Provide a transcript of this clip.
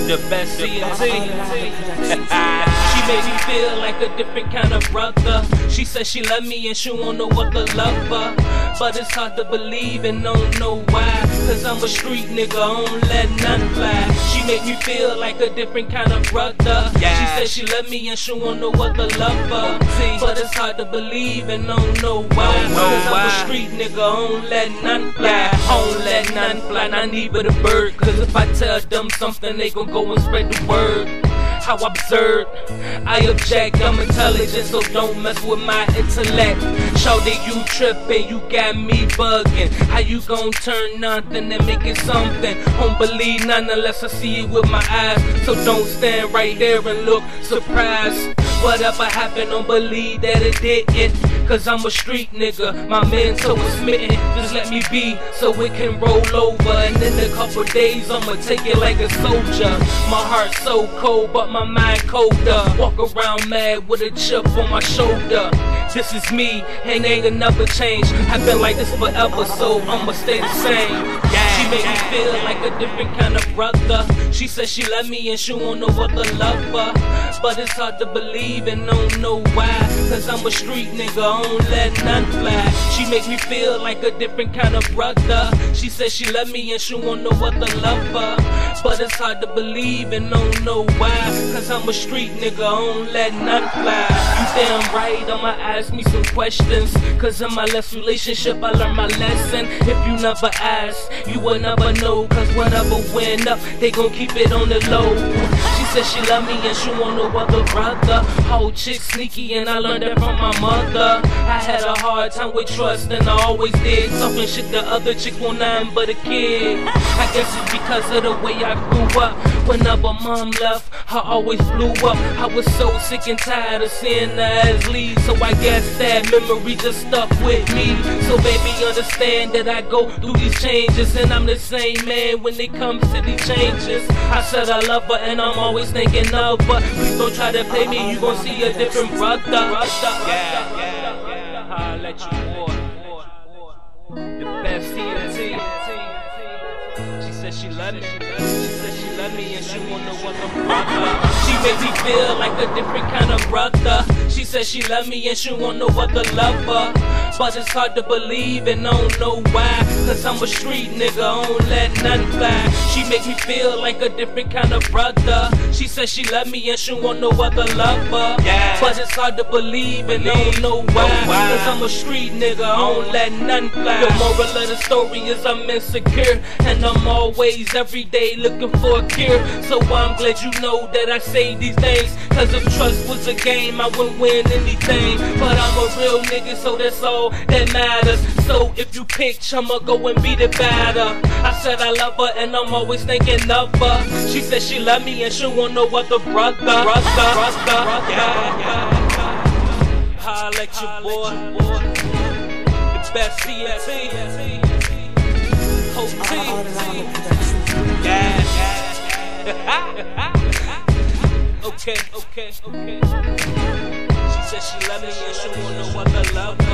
The best CNT. She made me feel like a different kind of brother. She said she love me and she won't know what to love her. But it's hard to believe and don't know why. Cause I'm a street nigga, I don't let none fly. She made me feel like a different kind of brother. She said she love me and she won't know what to love her. But it's hard to believe and don't know why. Cause I'm a street nigga, I don't let none fly. I don't let none fly, not even a bird. Cause if I tell them something, they gon' go and spread the word. How I observe, I object, I'm intelligent, so don't mess with my intellect. Shawty, you trippin', you got me bugging. How you gon' turn nothing and make it something? Don't believe none unless I see it with my eyes. So don't stand right there and look surprised. Whatever happened, don't believe that it didn't. Cause I'm a street nigga, my mental is smitten. Just let me be so it can roll over. And in a couple days I'ma take it like a soldier. My heart so cold but my mind colder. Walk around mad with a chip on my shoulder. This is me and ain't another change. I've been like this forever, so I'ma stay the same. She made me feel like a different kind of brother. She said she love me and she won't know what to love her. But it's hard to believe and don't know why. Cause I'm a street nigga, I don't let none fly. She make me feel like a different kind of brother. She said she love me and she won't know what to love her. But it's hard to believe and don't know why. Cause I'm a street nigga, I don't let none fly. You damn right, I'ma ask me some questions. Cause in my last relationship I learned my lesson. If you never ask, you will never know. Cause whatever went up, they gon' keep it on the low. She said she love me and she won't know other brother. Whole chick sneaky and I learned that from my mother. I had a hard time with trust and I always did. Talking shit the other chick want nothing but a kid. I guess it's because of the way I grew up. Whenever mom left, I always blew up. I was so sick and tired of seeing her as lead. So I guess that memory just stuck with me. So baby understand that I go through these changes. And I'm the same man when it comes to these changes. I said I love her and I'm always thinking of her. Please don't try to play me, you gon' see a different brother. I'll let you war. The best CNT. She said she love me. She said she love me and she won't know what I'm brother. She made me feel like a different kind of brother. She said she love me and she won't know what to love her. But it's hard to believe and I don't know why. Cause I'm a street nigga, I don't let none fly. She make me feel like a different kind of brother. She said she love me and she won't know what to love her. But it's hard to believe and I don't know why. Cause I'm a street nigga, I don't let none fly. The moral of the story is I'm insecure. And I'm always every day looking for a cure. So I'm glad you know that I say these things. Cause if trust was a game I wouldn't win anything. But I'm a real nigga so that's all that matters. So if you pitch I'ma go and be the batter. I said I love her and I'm always thinking of her. She said she love me and she won't know what the brother. Holla at your boy. The best CNT. Whole team. Okay. She said she love me and she won't know what to love her.